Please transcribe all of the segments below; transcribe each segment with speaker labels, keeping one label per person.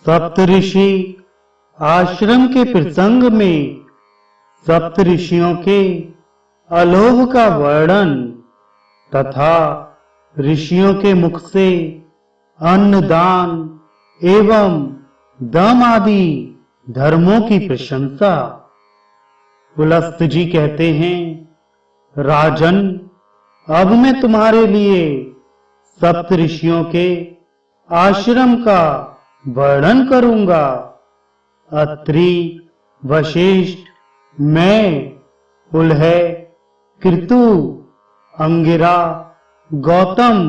Speaker 1: सप्तऋषि आश्रम के प्रसंग में सप्त ऋषियों के अलोभ का वर्णन तथा ऋषियों के मुख से अन्न दान एवं दम आदि धर्मों की प्रशंसा। पुलस्त जी कहते हैं, राजन, अब मैं तुम्हारे लिए सप्त ऋषियों के आश्रम का वर्णन करूंगा। अत्रि, वशिष्ठ, मैं, पुलह, कृतु, अंगिरा, गौतम,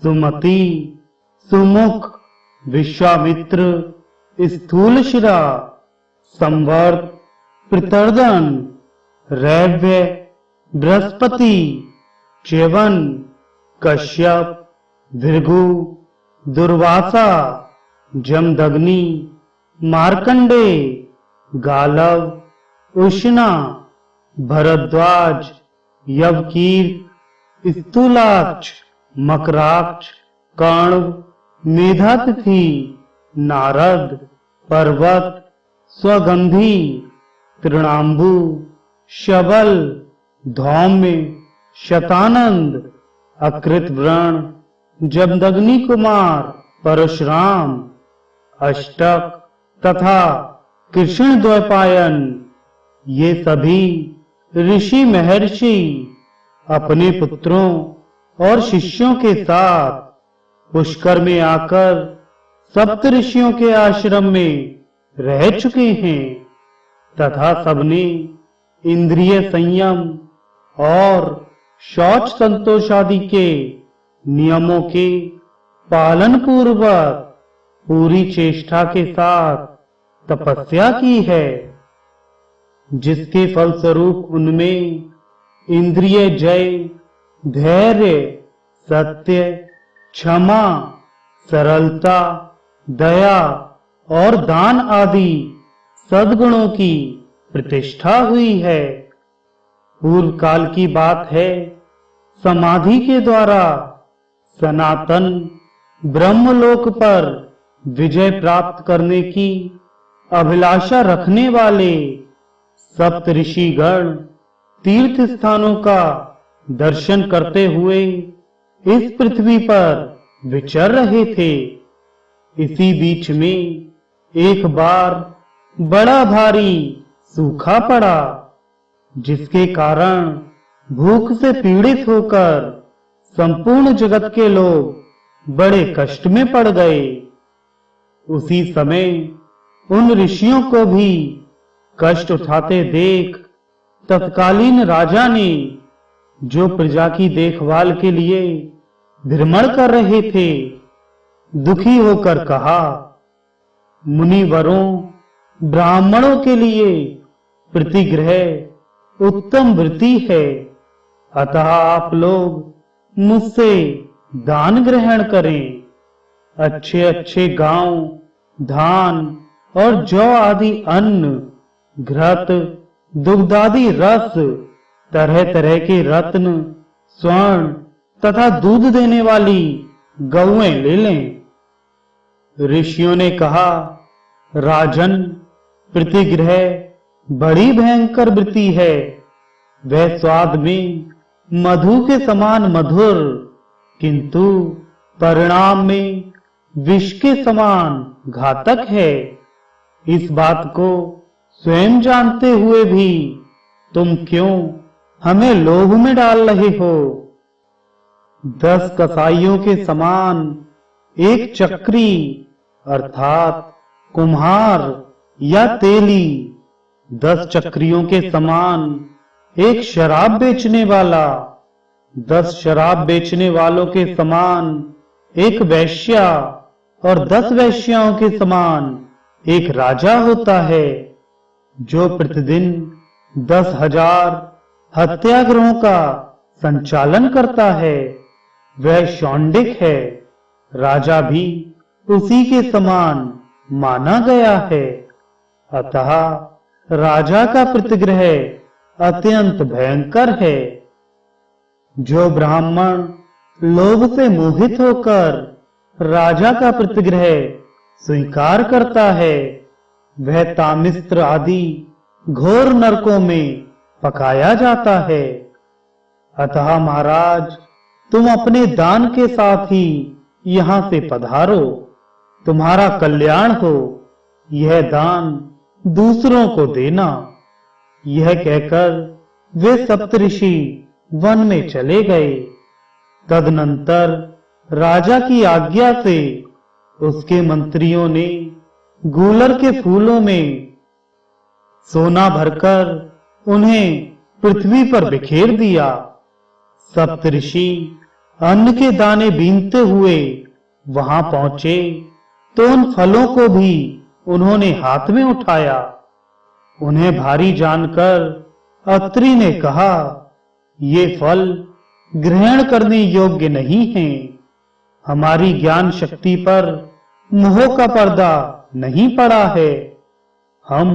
Speaker 1: सुमति, सुमुख, विश्वामित्र, स्थूलशिरा, संवर्त, पृतर्दन, रैव्य, बृहस्पति, च्यवन, कश्यप, भृगु, दुर्वासा, जमदग्नि, मार्कंडे, गालव, उष्णा, भरद्वाज, यवकीर, स्थूलाक्ष, मकराक्ष, कण्व, मेधातिथि, नारद, पर्वत, स्वगंधी, तृणांबु, शबल, धौम्य, शतानंद, अकृतव्रण, जमदग्नि कुमार, परशुराम, अष्टक तथा कृष्ण द्वैपायन, ये सभी ऋषि महर्षि अपने पुत्रों और शिष्यों के साथ पुष्कर में आकर सप्त ऋषियों के आश्रम में रह चुके हैं तथा सबने इंद्रिय संयम और शौच संतोष आदि के नियमों के पालन पूर्वक पूरी चेष्टा के साथ तपस्या की है, जिसके फलस्वरूप उनमें इंद्रिय जय, धैर्य, सत्य, क्षमा, सरलता, दया और दान आदि सद्गुणों की प्रतिष्ठा हुई है। पूर्व काल की बात है, समाधि के द्वारा सनातन ब्रह्मलोक पर विजय प्राप्त करने की अभिलाषा रखने वाले सप्त ऋषिगण तीर्थ स्थानों का दर्शन करते हुए इस पृथ्वी पर विचर रहे थे। इसी बीच में एक बार बड़ा भारी सूखा पड़ा, जिसके कारण भूख से पीड़ित होकर संपूर्ण जगत के लोग बड़े कष्ट में पड़ गए। उसी समय उन ऋषियों को भी कष्ट उठाते देख तत्कालीन राजा ने, जो प्रजा की देखभाल के लिए भ्रमण कर रहे थे, दुखी होकर कहा, मुनिवरों, ब्राह्मणों के लिए प्रतिग्रह उत्तम वृत्ति है, अतः आप लोग मुझसे दान ग्रहण करें। अच्छे अच्छे गांव, धान और जौ आदि अन्न, घृत, दुग्धादि रस, तरह तरह के रत्न, स्वर्ण तथा दूध देने वाली गौएं ले लें। ऋषियों ने कहा, राजन, प्रतिग्रह बड़ी भयंकर वृत्ति है। वह स्वाद में मधु के समान मधुर, किंतु परिणाम में विष के समान घातक है। इस बात को स्वयं जानते हुए भी तुम क्यों हमें लोभ में डाल रहे हो? 10 कसाईयों के समान एक चक्री अर्थात कुम्हार या तेली, 10 चक्रियों के समान एक शराब बेचने वाला, 10 शराब बेचने वालों के समान एक वैश्या और 10 वैश्याओं के समान एक राजा होता है, जो प्रतिदिन 10,000 हत्याग्रहों का संचालन करता है। वह शौंडिक है, राजा भी उसी के समान माना गया है। अतः राजा का प्रतिग्रह अत्यंत भयंकर है। जो ब्राह्मण लोभ से मोहित होकर राजा का प्रतिग्रह स्वीकार करता है वह तामिस्त्र आदि घोर नरकों में पकाया जाता है। अतः महाराज, तुम अपने दान के साथ ही यहाँ से पधारो, तुम्हारा कल्याण हो, यह दान दूसरों को देना। यह कहकर वे सप्तऋषि वन में चले गए। तदनंतर राजा की आज्ञा से उसके मंत्रियों ने गूलर के फूलों में सोना भरकर उन्हें पृथ्वी पर बिखेर दिया। सप्तऋषि अन्न के दाने बीनते हुए वहां पहुंचे तो उन फलों को भी उन्होंने हाथ में उठाया। उन्हें भारी जानकर अत्रि ने कहा, ये फल ग्रहण करने योग्य नहीं हैं। हमारी ज्ञान शक्ति पर मोह का पर्दा नहीं पड़ा है। हम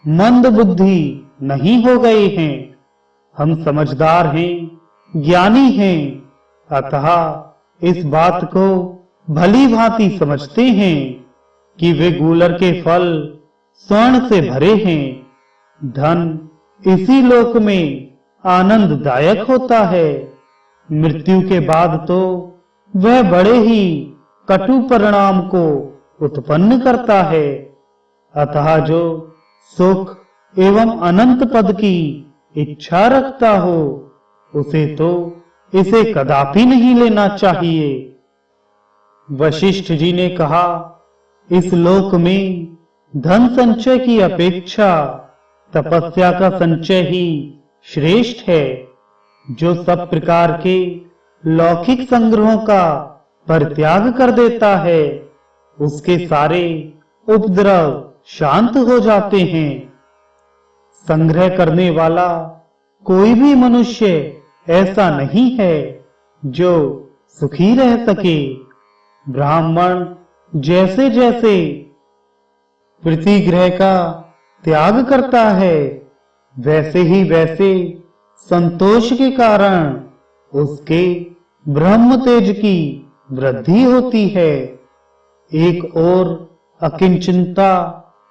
Speaker 1: मंद बुद्धि नहीं हो गए हैं। हम समझदार हैं, ज्ञानी हैं। अतः इस बात को भली भांति समझते हैं कि वे गूलर के फल स्वर्ण से भरे हैं। धन इसी लोक में आनंददायक होता है। मृत्यु के बाद तो वह बड़े ही कटु परिणाम को उत्पन्न करता है। अतः जो सुख एवं अनंत पद की इच्छा रखता हो, उसे तो इसे कदापि नहीं लेना चाहिए। वशिष्ठ जी ने कहा, इस लोक में धन संचय की अपेक्षा तपस्या का संचय ही श्रेष्ठ है। जो सब प्रकार के लौकिक संग्रहों का परित्याग कर देता है, उसके सारे उपद्रव शांत हो जाते हैं। संग्रह करने वाला कोई भी मनुष्य ऐसा नहीं है जो सुखी रह सके। ब्राह्मण जैसे जैसे प्रतिग्रह का त्याग करता है, वैसे ही वैसे संतोष के कारण उसके ब्रह्म तेज की वृद्धि होती है। एक ओर अकिंचनता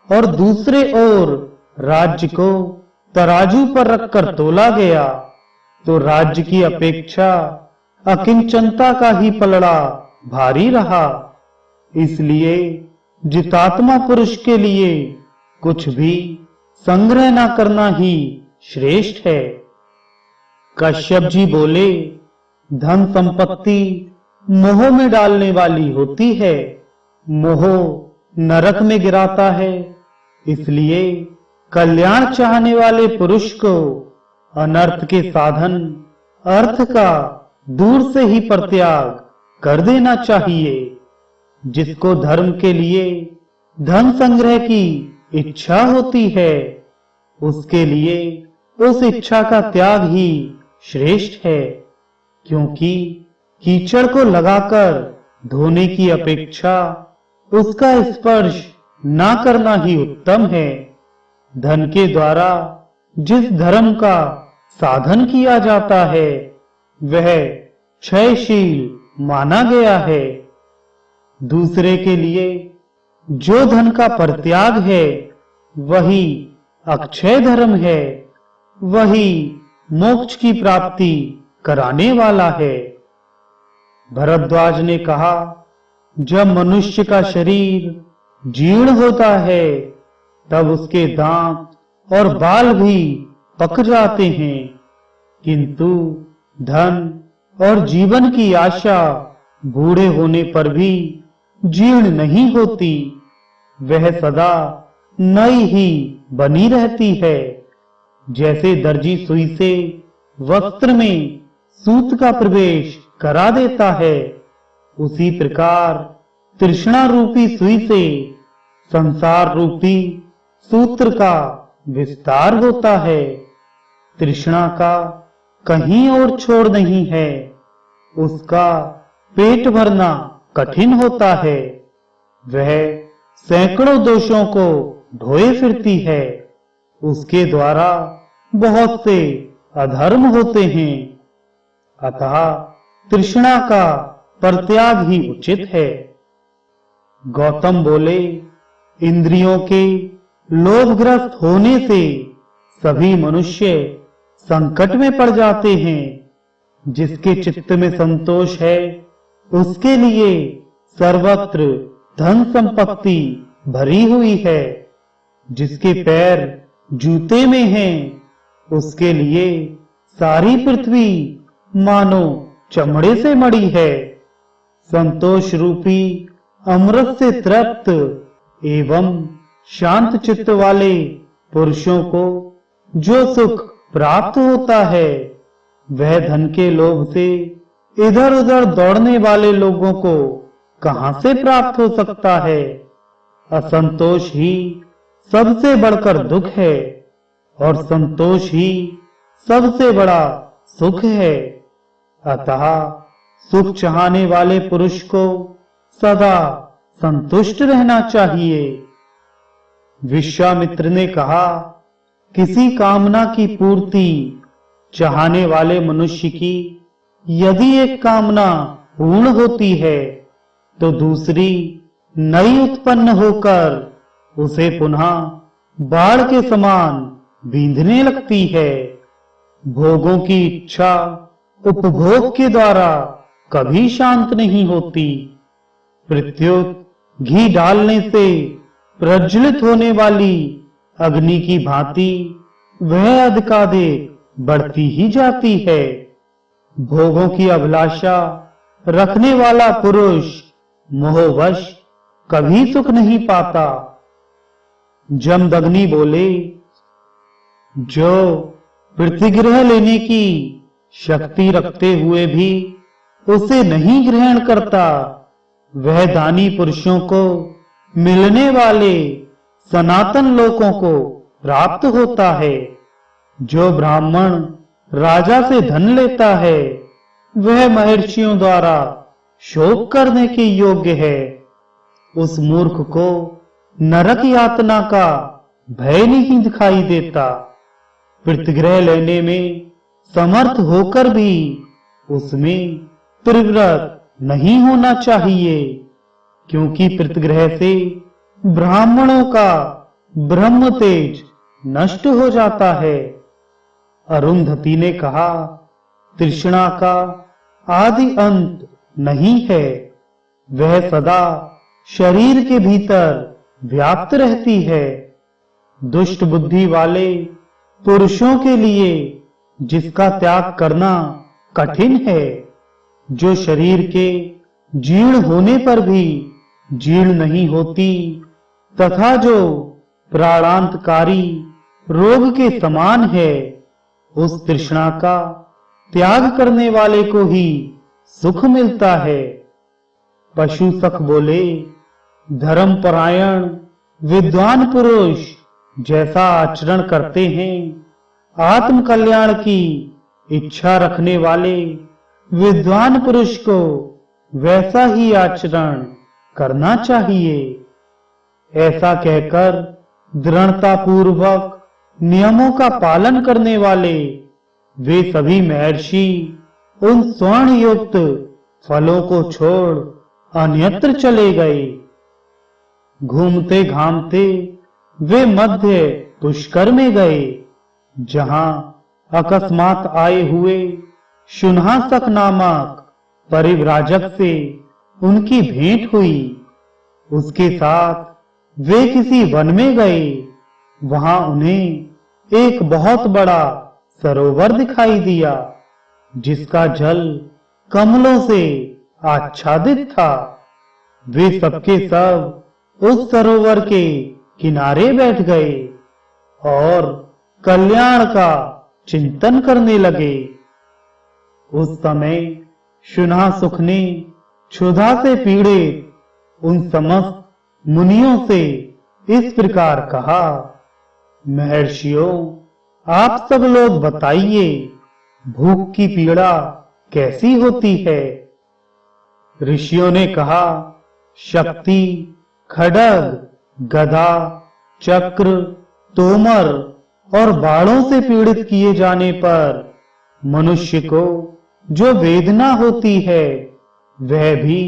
Speaker 1: और दूसरे ओर राज्य को तराजू पर रखकर तोला गया तो राज्य की अपेक्षा अकिंचनता का ही पलड़ा भारी रहा। इसलिए जितात्मा पुरुष के लिए कुछ भी संग्रह न करना ही श्रेष्ठ है। कश्यप जी बोले, धन संपत्ति मोह में डालने वाली होती है। मोह नरक में गिराता है। इसलिए कल्याण चाहने वाले पुरुष को अनर्थ के साधन अर्थ का दूर से ही परित्याग कर देना चाहिए। जिसको धर्म के लिए धन संग्रह की इच्छा होती है, उसके लिए उस इच्छा का त्याग ही श्रेष्ठ है। क्योंकि कीचड़ को लगाकर धोने की अपेक्षा उसका स्पर्श ना करना ही उत्तम है। धन के द्वारा जिस धर्म का साधन किया जाता है, वह क्षयशील माना गया है। दूसरे के लिए जो धन का परित्याग है, वही अक्षय धर्म है। वही मोक्ष की प्राप्ति कराने वाला है। भरद्वाज ने कहा, जब मनुष्य का शरीर जीर्ण होता है, तब उसके दांत और बाल भी पक जाते हैं, किंतु धन और जीवन की आशा बूढ़े होने पर भी जीर्ण नहीं होती। वह सदा नई ही बनी रहती है। जैसे दर्जी सुई से वस्त्र में सूत का प्रवेश करा देता है, उसी प्रकार तृष्णा रूपी सुई से संसार रूपी सूत्र का विस्तार होता है। तृष्णा का कहीं और छोर नहीं है। उसका पेट भरना कठिन होता है। वह सैकड़ों दोषों को ढोए फिरती है। उसके द्वारा बहुत से अधर्म होते हैं। अतः तृष्णा का परित्याग ही उचित है। गौतम बोले, इंद्रियों के लोभग्रस्त होने से सभी मनुष्य संकट में पड़ जाते हैं। जिसके चित्त में संतोष है उसके लिए सर्वत्र धन संपत्ति भरी हुई है। जिसके पैर जूते में हैं उसके लिए सारी पृथ्वी मानो चमड़े से मड़ी है। संतोष रूपी अमृत से तृप्त एवं शांत चित्त वाले पुरुषों को जो सुख प्राप्त होता है वह धन के लोभ से इधर उधर दौड़ने वाले लोगों को कहां से प्राप्त हो सकता है। असंतोष ही सबसे बढ़कर दुख है और संतोष ही सबसे बड़ा सुख है। अतः सुख चाहने वाले पुरुष को सदा संतुष्ट रहना चाहिए। विश्वामित्र ने कहा, किसी कामना की पूर्ति चाहने वाले मनुष्य की यदि एक कामना पूर्ण होती है तो दूसरी नई उत्पन्न होकर उसे पुनः बाढ़ के समान बींधने लगती है। भोगों की इच्छा उपभोग के द्वारा कभी शांत नहीं होती। प्रत्युत घी डालने से प्रज्वलित होने वाली अग्नि की भांति वह अधिकाधिक बढ़ती ही जाती है। भोगों की अभिलाषा रखने वाला पुरुष मोहवश कभी सुख नहीं पाता। जमदग्नि बोले, जो प्रतिग्रह लेने की शक्ति रखते हुए भी उसे नहीं ग्रहण करता वह दानी पुरुषों को मिलने वाले सनातन लोकों को प्राप्त होता है। जो ब्राह्मण राजा से धन लेता है वह महर्षियों द्वारा शोक करने के योग्य है। उस मूर्ख को नरक यातना का भय नहीं दिखाई देता। प्रतिग्रह लेने में समर्थ होकर भी उसमें प्रवृत्त नहीं होना चाहिए, क्योंकि प्रतिग्रह से ब्राह्मणों का ब्रह्म तेज नष्ट हो जाता है। अरुंधति ने कहा, तृष्णा का आदि अंत नहीं है, वह सदा शरीर के भीतर व्याप्त रहती है। दुष्ट बुद्धि वाले पुरुषों के लिए जिसका त्याग करना कठिन है, जो शरीर के जीर्ण होने पर भी जीर्ण नहीं होती तथा जो प्राणांतकारी रोग के समान है, उस तृष्णा का त्याग करने वाले को ही सुख मिलता है। पशु सख बोले, धर्मपरायण विद्वान पुरुष जैसा आचरण करते हैं, आत्म कल्याण की इच्छा रखने वाले विद्वान पुरुष को वैसा ही आचरण करना चाहिए। ऐसा कहकर दृढ़ता पूर्वक नियमों का पालन करने वाले वे सभी महर्षि उन स्वर्ण युक्त फलों को छोड़ अन्यत्र चले गए। घूमते घामते वे मध्य पुष्कर में गए, जहां अकस्मात आए हुए शुनहासक नामक परिव्राजक से उनकी भेंट हुई। उसके साथ वे किसी वन में गए। वहां उन्हें एक बहुत बड़ा सरोवर दिखाई दिया, जिसका जल कमलों से आच्छादित था। वे सबके सब उस सरोवर के किनारे बैठ गए और कल्याण का चिंतन करने लगे। उस समय शुनहासुख ने क्षुधा से पीड़ित उन समस्त मुनियों से इस प्रकार कहा, महर्षियों, आप सब लोग बताइए, भूख की पीड़ा कैसी होती है? ऋषियों ने कहा, शक्ति, खड्ग, गदा, चक्र, तोमर और बाणों से पीड़ित किए जाने पर मनुष्य को जो वेदना होती है वह भी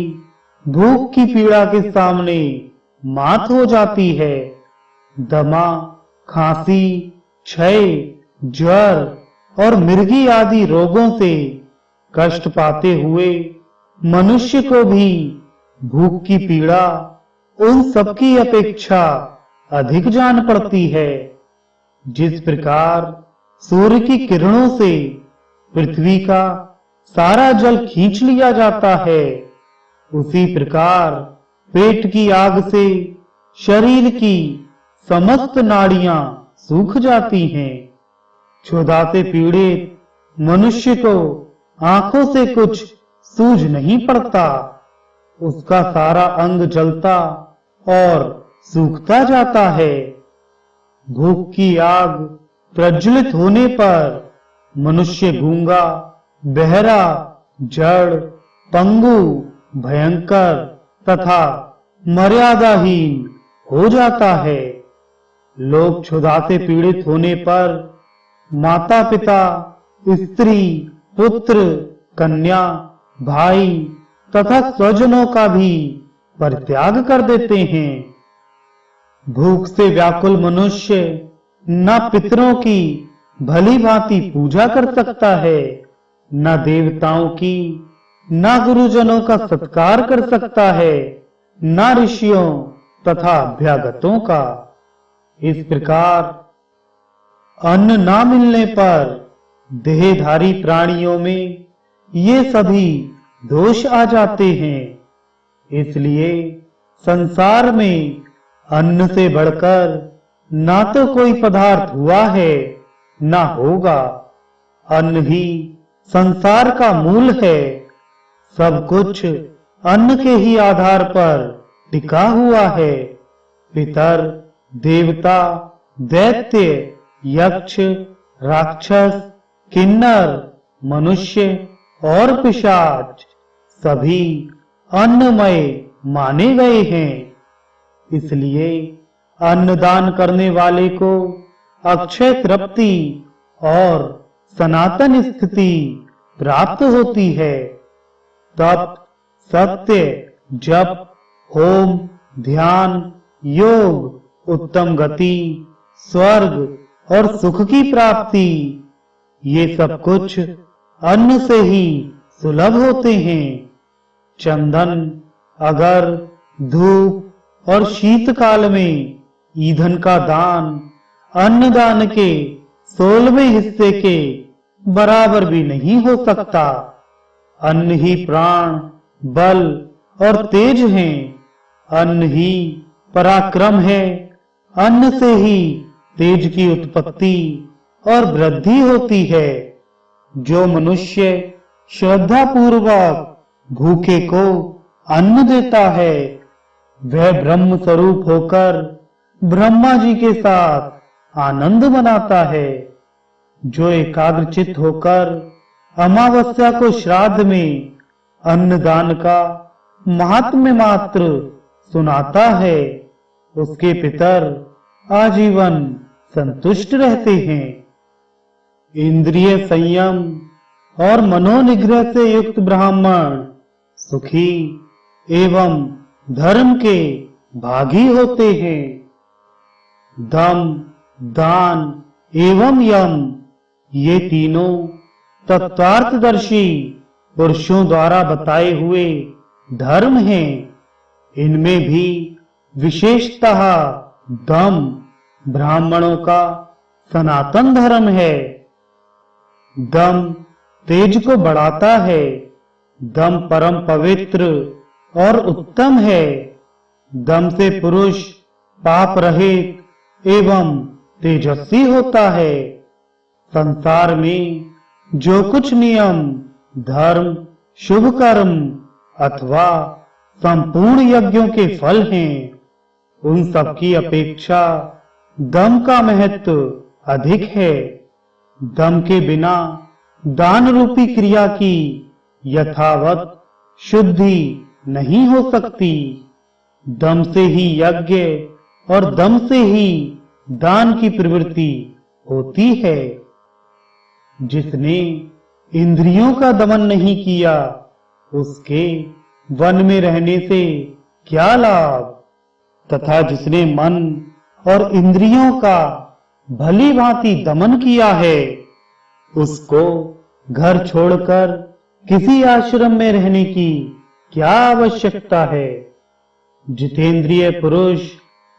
Speaker 1: भूख की पीड़ा के सामने मात हो जाती है। दमा, खांसी, क्षय, ज्वर और मिर्गी आदि रोगों से कष्ट पाते हुए मनुष्य को भी भूख की पीड़ा उन सबकी अपेक्षा अधिक जान पड़ती है। जिस प्रकार सूर्य की किरणों से पृथ्वी का सारा जल खींच लिया जाता है, उसी प्रकार पेट की आग से शरीर की समस्त नाड़ियां सूख जाती हैं। क्षुधा से पीड़ित मनुष्य को आंखों से कुछ सूझ नहीं पड़ता। उसका सारा अंग जलता और सूखता जाता है। भूख की आग प्रज्वलित होने पर मनुष्य गूंगा, बहरा, जड़, पंगु, भयंकर तथा मर्यादाहीन हो जाता है। लोग क्षुधा से पीड़ित होने पर माता पिता, स्त्री, पुत्र, कन्या, भाई तथा स्वजनों का भी परित्याग कर देते हैं। भूख से व्याकुल मनुष्य न पितरों की भली भांति पूजा कर सकता है, न देवताओं की, न गुरुजनों का सत्कार कर सकता है, न ऋषियों तथा अभ्यागतों का। इस प्रकार अन्न न मिलने पर देहधारी प्राणियों में ये सभी दोष आ जाते हैं। इसलिए संसार में अन्न से बढ़कर ना तो कोई पदार्थ हुआ है ना होगा। अन्न ही संसार का मूल है। सब कुछ अन्न के ही आधार पर टिका हुआ है। पितर, देवता, दैत्य, यक्ष, राक्षस, किन्नर, मनुष्य और पिशाच सभी अन्नमय माने गए हैं। इसलिए अन्नदान करने वाले को अक्षय तृप्ति और सनातन स्थिति प्राप्त होती है। तप, सत्य, जप, होम, ध्यान, योग, उत्तम गति, स्वर्ग और सुख की प्राप्ति, ये सब कुछ अन्न से ही सुलभ होते हैं। चंदन, अगर, धूप और शीतकाल में ईंधन का दान अन्नदान के 16वें हिस्से के बराबर भी नहीं हो सकता। अन्न ही प्राण, बल और तेज हैं। अन्न ही पराक्रम है। अन्न से ही तेज की उत्पत्ति और वृद्धि होती है। जो मनुष्य श्रद्धा पूर्वक भूखे को अन्न देता है, वह ब्रह्म स्वरूप होकर ब्रह्मा जी के साथ आनंद मनाता है। जो एकाग्रचित्त होकर अमावस्या को श्राद्ध में अन्नदान का महात्म्य मात्र सुनाता है, उसके पितर आजीवन संतुष्ट रहते हैं। इंद्रिय संयम और मनोनिग्रह से युक्त ब्राह्मण सुखी एवं धर्म के भागी होते हैं। दम, दान एवं यम, ये तीनों तत्वार्थदर्शी पुरुषों द्वारा बताए हुए धर्म हैं। इनमें भी विशेषतः दम ब्राह्मणों का सनातन धर्म है। दम तेज को बढ़ाता है। दम परम पवित्र और उत्तम है। दम से पुरुष पाप रहित एवं तेजस्वी होता है। संसार में जो कुछ नियम, धर्म, शुभ कर्म अथवा संपूर्ण यज्ञों के फल हैं, उन सब की अपेक्षा दम का महत्व अधिक है। दम के बिना दान रूपी क्रिया की यथावत शुद्धि नहीं हो सकती। दम से ही यज्ञ और दम से ही दान की प्रवृत्ति होती है। जिसने इंद्रियों का दमन नहीं किया, उसके वन में रहने से क्या लाभ, तथा जिसने मन और इंद्रियों का भली भांति दमन किया है, उसको घर छोड़कर किसी आश्रम में रहने की क्या आवश्यकता है। जितेंद्रिय पुरुष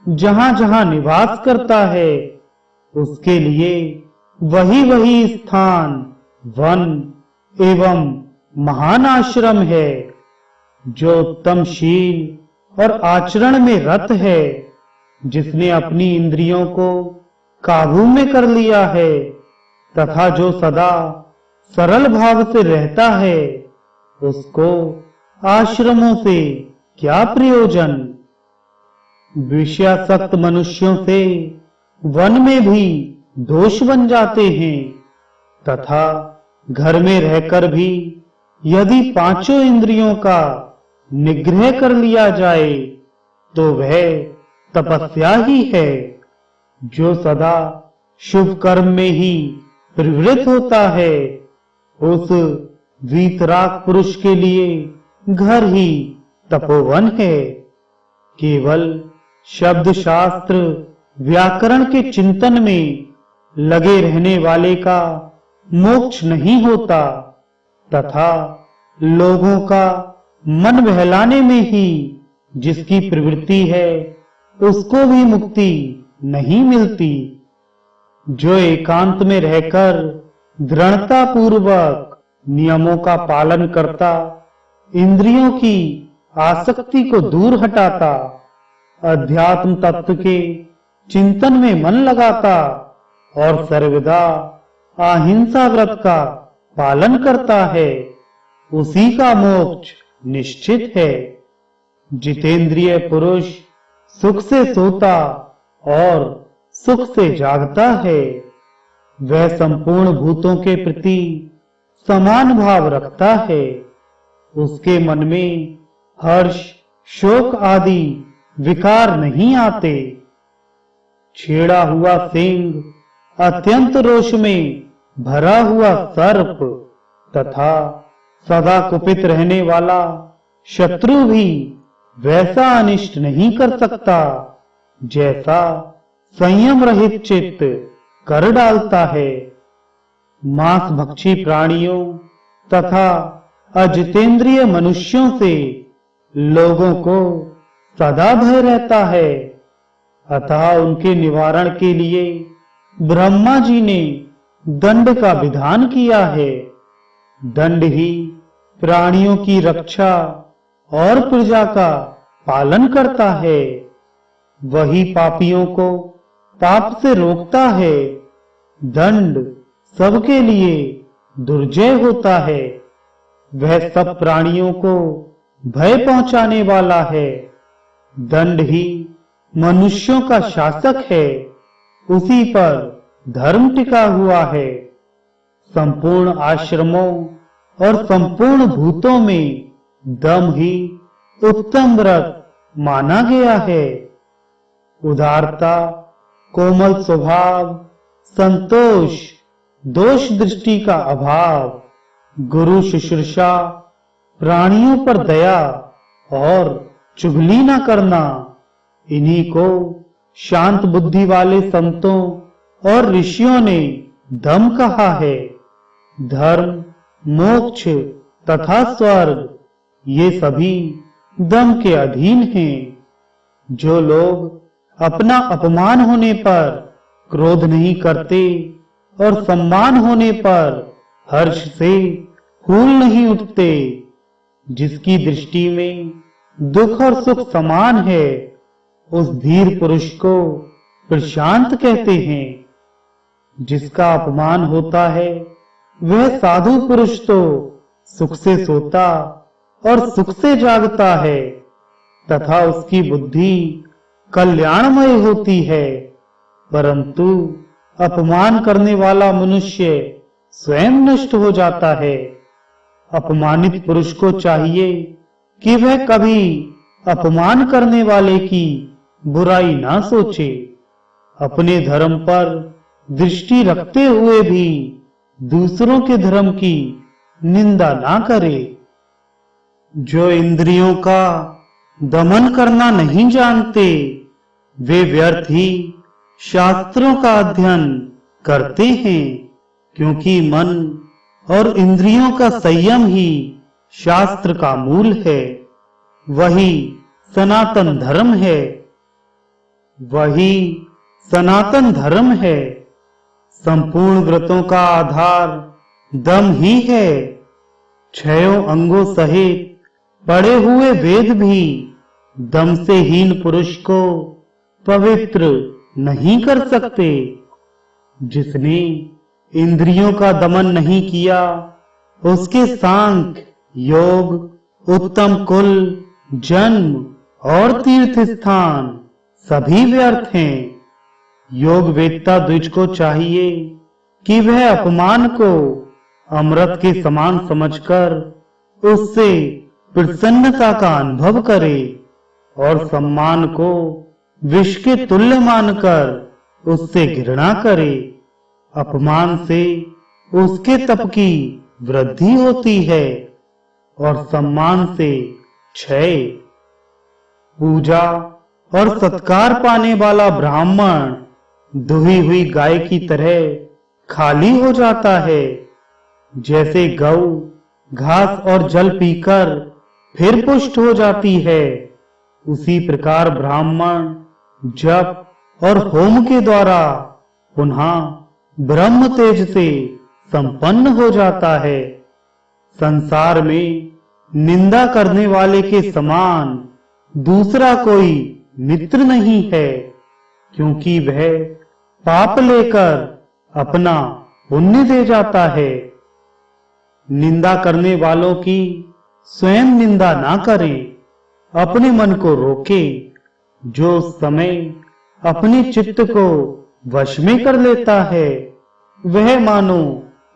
Speaker 1: जहां जहां निवास करता है, उसके लिए वही वही स्थान वन एवं महान आश्रम है। जो उत्तम शील और आचरण में रत है, जिसने अपनी इंद्रियों को काबू में कर लिया है तथा जो सदा सरल भाव से रहता है, उसको आश्रमों से क्या प्रयोजन। विषयासक्त मनुष्यों से वन में भी दोष बन जाते हैं, तथा घर में रहकर भी यदि पांचों इंद्रियों का निग्रह कर लिया जाए तो वह तपस्या ही है। जो सदा शुभ कर्म में ही प्रवृत्त होता है, उस वीतराग पुरुष के लिए घर ही तपोवन है। केवल शब्द शास्त्र व्याकरण के चिंतन में लगे रहने वाले का मोक्ष नहीं होता, तथा लोगों का मन बहलाने में ही जिसकी प्रवृत्ति है, उसको भी मुक्ति नहीं मिलती। जो एकांत में रहकर दृढ़ता पूर्वक नियमों का पालन करता, इंद्रियों की आसक्ति को दूर हटाता, अध्यात्म तत्व के चिंतन में मन लगाता और सर्वदा अहिंसा व्रत का पालन करता है, उसी का मोक्ष निश्चित है। जितेंद्रिय पुरुष सुख से सोता और सुख से जागता है। वह संपूर्ण भूतों के प्रति समान भाव रखता है। उसके मन में हर्ष, शोक आदि विकार नहीं आते। छेड़ा हुआ सिंह, अत्यंत रोष में भरा हुआ सर्प तथा सदा कुपित रहने वाला शत्रु भी वैसा अनिष्ट नहीं कर सकता जैसा संयम रहित चित्त कर डालता है। मांस भक्षी प्राणियों तथा अजितेंद्रिय मनुष्यों से लोगों को सदा भय रहता है, अतः उनके निवारण के लिए ब्रह्मा जी ने दंड का विधान किया है। दंड ही प्राणियों की रक्षा और प्रजा का पालन करता है। वही पापियों को पाप से रोकता है। दंड सबके लिए दुर्जय होता है। वह सब प्राणियों को भय पहुंचाने वाला है। दंड ही मनुष्यों का शासक है। उसी पर धर्म टिका हुआ है। संपूर्ण आश्रमों और संपूर्ण भूतों में दम ही उत्तम व्रत माना गया है। उदारता, कोमल स्वभाव, संतोष, दोष दृष्टि का अभाव, गुरु शुश्रूषा, प्राणियों पर दया और चुगली न करना, इन्हीं को शांत बुद्धि वाले संतों और ऋषियों ने दम कहा है। धर्म, मोक्ष तथा स्वर्ग ये सभी दम के अधीन हैं। जो लोग अपना अपमान होने पर क्रोध नहीं करते और सम्मान होने पर हर्ष से फूल नहीं उठते, जिसकी दृष्टि में दुख और सुख समान है, उस धीर पुरुष को प्रशांत कहते हैं। जिसका अपमान होता है, वह साधु पुरुष तो सुख से सोता और सुख से जागता है, तथा उसकी बुद्धि कल्याणमय होती है। परंतु अपमान करने वाला मनुष्य स्वयं नष्ट हो जाता है। अपमानित पुरुष को चाहिए कि वह कभी अपमान करने वाले की बुराई ना सोचे। अपने धर्म पर दृष्टि रखते हुए भी दूसरों के धर्म की निंदा ना करे। जो इंद्रियों का दमन करना नहीं जानते, वे व्यर्थ ही शास्त्रों का अध्ययन करते हैं, क्योंकि मन और इंद्रियों का संयम ही शास्त्र का मूल है। वही सनातन धर्म है। वही सनातन धर्म है। संपूर्ण व्रतों का आधार दम ही है। 6 अंगों सहित पढ़े हुए वेद भी दम से हीन पुरुष को पवित्र नहीं कर सकते। जिसने इंद्रियों का दमन नहीं किया, उसके सांख्य, योग, उत्तम कुल, जन्म और तीर्थ स्थान सभी व्यर्थ हैं। योग वेत्ता द्विज को चाहिए कि वह अपमान को अमृत के समान समझकर उससे प्रसन्नता का अनुभव करे और सम्मान को विष के तुल्य मानकर उससे घृणा करे। अपमान से उसके तप की वृद्धि होती है और सम्मान से क्षय। पूजा और सत्कार पाने वाला ब्राह्मण दुही हुई गाय की तरह खाली हो जाता है। जैसे गौ घास और जल पीकर फिर पुष्ट हो जाती है, उसी प्रकार ब्राह्मण जप और होम के द्वारा पुनः ब्रह्म तेज से संपन्न हो जाता है। संसार में निंदा करने वाले के समान दूसरा कोई मित्र नहीं है, क्योंकि वह पाप लेकर अपना पुण्य दे जाता है। निंदा करने वालों की स्वयं निंदा ना करें, अपने मन को रोकें। जो समय अपने चित्त को वश में कर लेता है, वह मानो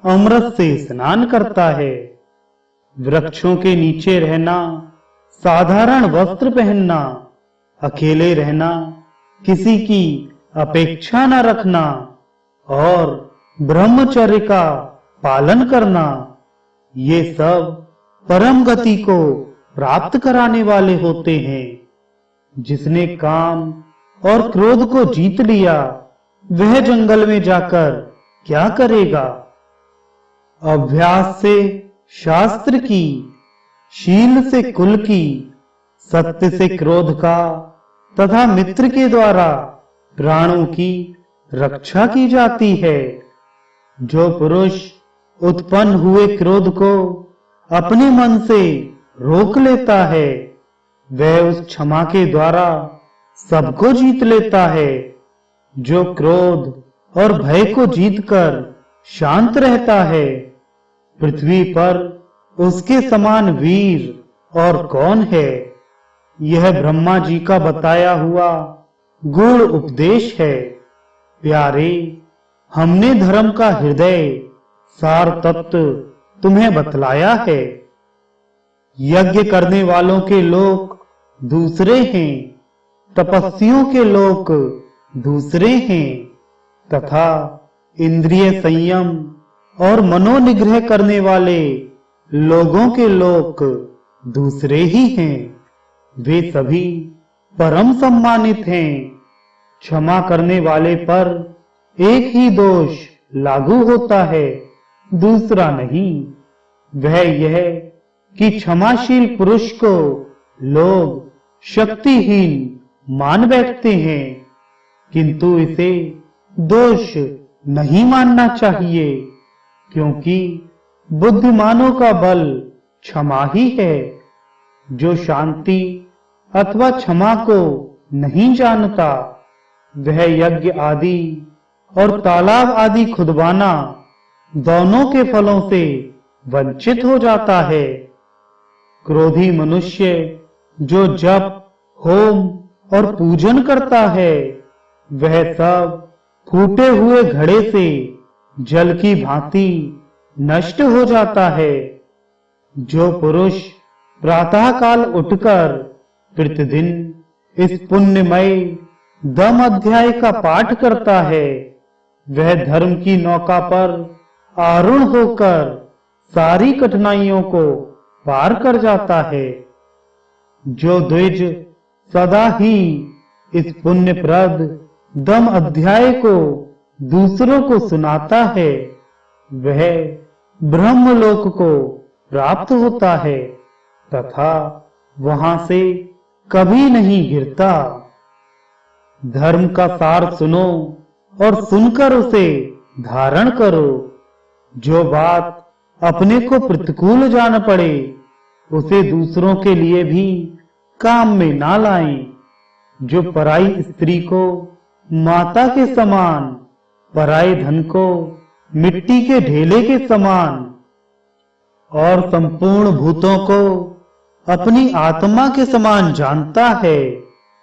Speaker 1: अमृत से स्नान करता है। वृक्षों के नीचे रहना, साधारण वस्त्र पहनना, अकेले रहना, किसी की अपेक्षा न रखना और ब्रह्मचर्य का पालन करना, ये सब परम गति को प्राप्त कराने वाले होते हैं। जिसने काम और क्रोध को जीत लिया, वह जंगल में जाकर क्या करेगा? अभ्यास से शास्त्र की, शील से कुल की, सत्य से क्रोध का तथा मित्र के द्वारा प्राणों की रक्षा की जाती है। जो पुरुष उत्पन्न हुए क्रोध को अपने मन से रोक लेता है, वह उस क्षमा के द्वारा सबको जीत लेता है। जो क्रोध और भय को जीतकर शांत रहता है, पृथ्वी पर उसके समान वीर और कौन है? यह ब्रह्मा जी का बताया हुआ गुण उपदेश है। प्यारे, हमने धर्म का हृदय सार तत्व तुम्हें बतलाया है। यज्ञ करने वालों के लोक दूसरे हैं, तपस्वियों के लोक दूसरे हैं, तथा इंद्रिय संयम और मनोनिग्रह करने वाले लोगों के लोक दूसरे ही हैं। वे सभी परम सम्मानित हैं। क्षमा करने वाले पर एक ही दोष लागू होता है, दूसरा नहीं। वह यह कि क्षमाशील पुरुष को लोग शक्तिहीन मान बैठते हैं, किंतु इसे दोष नहीं मानना चाहिए, क्योंकि बुद्धिमानों का बल क्षमा ही है। जो शांति अथवा क्षमा को नहीं जानता, वह यज्ञ आदि और तालाब आदि खुदवाना दोनों के फलों से वंचित हो जाता है। क्रोधी मनुष्य जो जप, होम और पूजन करता है, वह सब फूटे हुए घड़े से जल की भांति नष्ट हो जाता है। जो पुरुष प्रातः काल उठकर प्रतिदिन इस पुण्यमय दम अध्याय का पाठ करता है, वह धर्म की नौका पर आरूढ़ होकर सारी कठिनाइयों को पार कर जाता है। जो द्विज सदा ही इस पुण्यप्रद दम अध्याय को दूसरों को सुनाता है, वह ब्रह्मलोक को प्राप्त होता है तथा वहां से कभी नहीं गिरता। धर्म का सार सुनो और सुनकर उसे धारण करो। जो बात अपने को प्रतिकूल जान पड़े उसे दूसरों के लिए भी काम में ना लाएं। जो पराई स्त्री को माता के समान, पराये धन को मिट्टी के ढेले के समान और संपूर्ण भूतों को अपनी आत्मा के समान जानता है,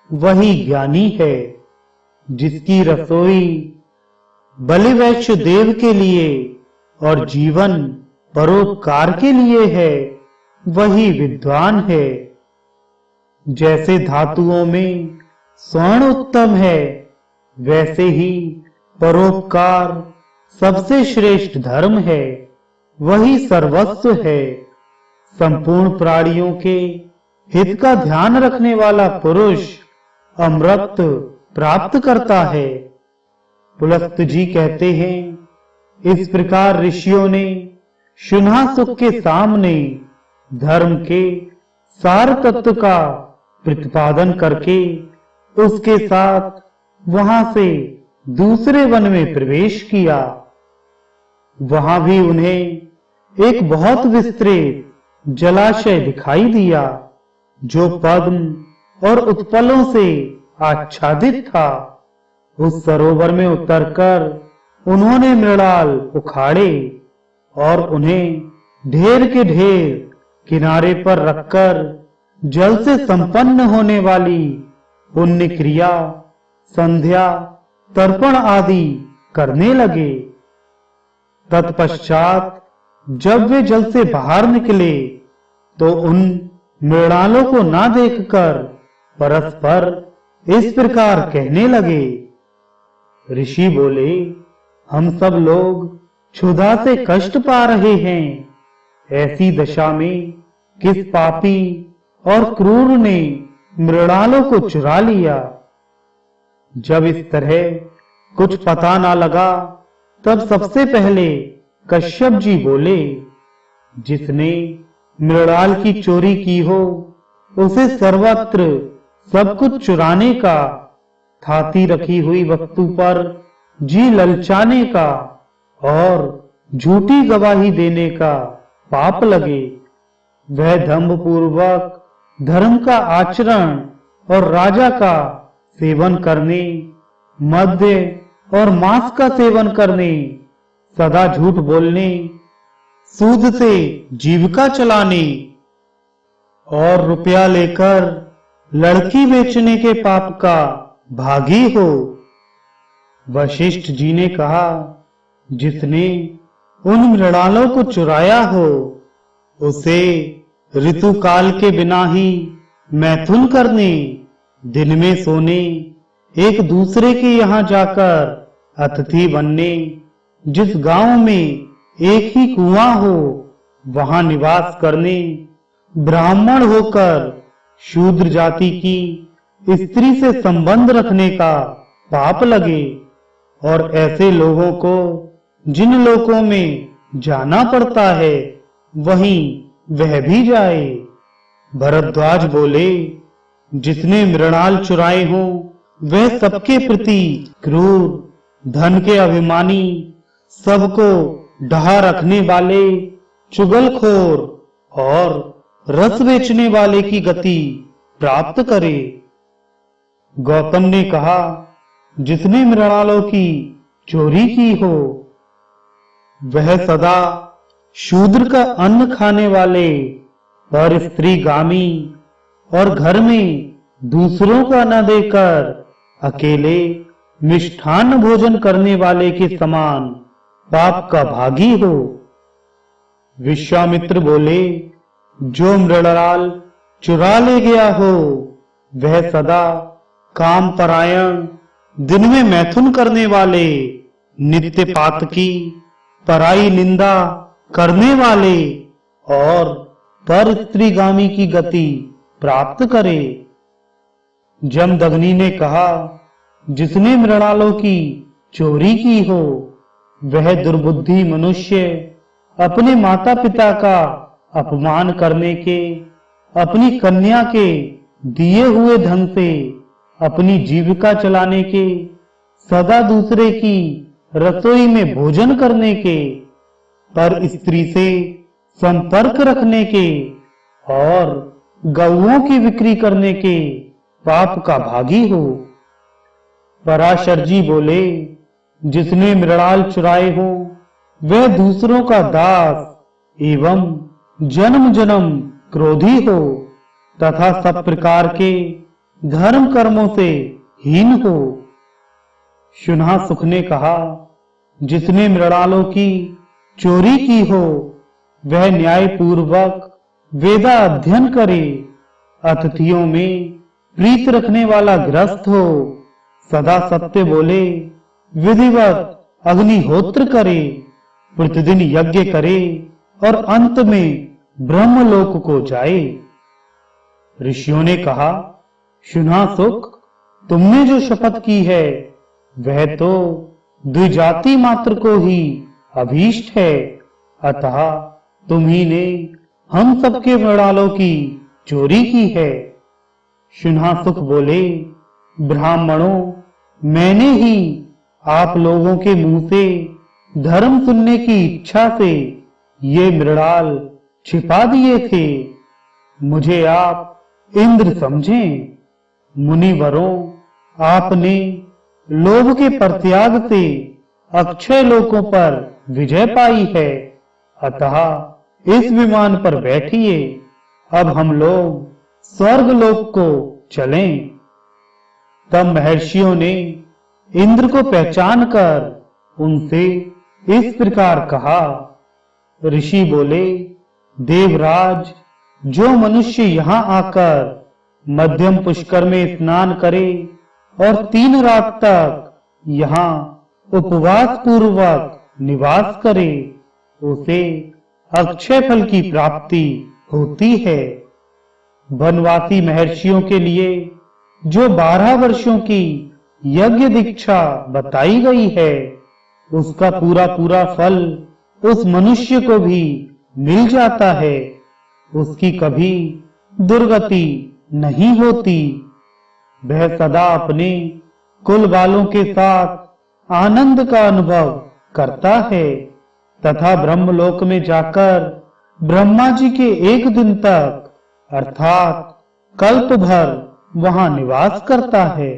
Speaker 1: वही ज्ञानी है। जिसकी रसोई बलिवैश्य देव के लिए और जीवन परोपकार के लिए है, वही विद्वान है। जैसे धातुओं में स्वर्ण उत्तम है, वैसे ही परोपकार सबसे श्रेष्ठ धर्म है, वही सर्वस्व है। संपूर्ण प्राणियों के हित का ध्यान रखने वाला पुरुष अमृत प्राप्त करता है। पुलस्त जी कहते हैं, इस प्रकार ऋषियों ने शुन्हासुख के सामने धर्म के सार तत्व का प्रतिपादन करके उसके साथ वहां से दूसरे वन में प्रवेश किया। वहां भी उन्हें एक बहुत विस्तृत जलाशय दिखाई दिया, जो पद्म और उत्पलों से आच्छादित था। उस सरोवर में उतरकर उन्होंने मृणाल उखाड़े और उन्हें ढेर के ढेर किनारे पर रखकर जल से संपन्न होने वाली पुण्य क्रिया, संध्या, तर्पण आदि करने लगे। तत्पश्चात जब वे जल से बाहर निकले तो उन मृणालों को ना देखकर परस्पर इस प्रकार कहने लगे। ऋषि बोले, हम सब लोग क्षुधा से कष्ट पा रहे हैं। ऐसी दशा में किस पापी और क्रूर ने मृणालों को चुरा लिया। जब इस तरह कुछ पता ना लगा तब सबसे पहले कश्यप जी बोले, जिसने मृणाल की चोरी की हो उसे सर्वत्र सब कुछ चुराने का, थाती रखी हुई वस्तु पर जी ललचाने का और झूठी गवाही देने का पाप लगे। वह दंभ पूर्वक धर्म का आचरण और राजा का सेवन करने, मद्य और मांस का सेवन करने, सदा झूठ बोलने, सूद से जीविका चलाने और रुपया लेकर लड़की बेचने के पाप का भागी हो। वशिष्ठ जी ने कहा, जिसने उन मृणालों को चुराया हो उसे ऋतु काल के बिना ही मैथुन करने, दिन में सोने, एक दूसरे के यहाँ जाकर अतिथि बनने, जिस गांव में एक ही कुआं हो वहां निवास करने, ब्राह्मण होकर शूद्र जाति की स्त्री से संबंध रखने का पाप लगे और ऐसे लोगों को जिन लोकों में जाना पड़ता है वहीं वह भी जाए। भरद्वाज बोले, जिसने मृणाल चुराए हो वह सबके प्रति क्रूर, धन के अभिमानी, सबको डहा रखने वाले, चुगलखोर और रस बेचने वाले की गति प्राप्त करे। गौतम ने कहा, जिसने मृणालों की चोरी की हो वह सदा शूद्र का अन्न खाने वाले और स्त्रीगामी और घर में दूसरों का न देकर अकेले मिष्ठान्न भोजन करने वाले के समान पाप का भागी हो। विश्वामित्र बोले, जो मृणाल चुरा ले गया हो वह सदा काम परायण, दिन में मैथुन करने वाले, नित्य पातकी, पराई निंदा करने वाले और पर स्त्रीगामी की गति प्राप्त करे। जमदग्नि ने कहा, जिसने मृणालों की चोरी की हो वह दुर्बुद्धि मनुष्य अपने माता पिता का अपमान करने के, अपनी कन्या के दिए हुए धन से अपनी जीविका चलाने के, सदा दूसरे की रसोई में भोजन करने के, पर स्त्री से संपर्क रखने के और गौओं की बिक्री करने के पाप का भागी हो। पराशर जी बोले, जिसने मृणाल चुराए हो वह दूसरों का दास एवं जन्म जन्म क्रोधी हो तथा सब प्रकार के धर्म कर्मों से हीन हो। शुनहासुख ने कहा, जिसने मृणालों की चोरी की हो वह न्याय पूर्वक वेदा अध्ययन करे, अतिथियों में प्रीत रखने वाला गृहस्थ हो, सदा सत्य बोले, विधिवत अग्निहोत्र करे, प्रतिदिन यज्ञ करे और अंत में ब्रह्मलोक को जाए। ऋषियों ने कहा, शुनहासुख, तुमने जो शपथ की है वह तो द्विजाति मात्र को ही अभीष्ट है, अतः तुम्ही ने हम सबके मृणालों की चोरी की है। शुनहासुख बोले, ब्राह्मणों, मैंने ही आप लोगों के मुंह से धर्म सुनने की इच्छा से ये मृणाल छिपा दिए थे। मुझे आप इंद्र समझें। मुनिवरों, आपने लोभ के परित्याग से अक्षय लोकों पर विजय पाई है, अतः इस विमान पर बैठिए। अब हम लोग स्वर्ग लोक को चलें। तब महर्षियों ने इंद्र को पहचान कर उनसे इस प्रकार कहा। ऋषि बोले, देवराज, जो मनुष्य यहाँ आकर मध्यम पुष्कर में स्नान करे और 3 रात तक यहाँ उपवास पूर्वक निवास करे, उसे अक्षय फल की प्राप्ति होती है। वनवासी महर्षियों के लिए जो 12 वर्षों की यज्ञ दीक्षा बताई गई है, उसका पूरा पूरा फल उस मनुष्य को भी मिल जाता है, उसकी कभी दुर्गति नहीं होती। वह सदा अपने कुल वालों के साथ आनंद का अनुभव करता है तथा ब्रह्मलोक में जाकर ब्रह्मा जी के 1 दिन तक अर्थात कल्प भर वहां निवास करता है।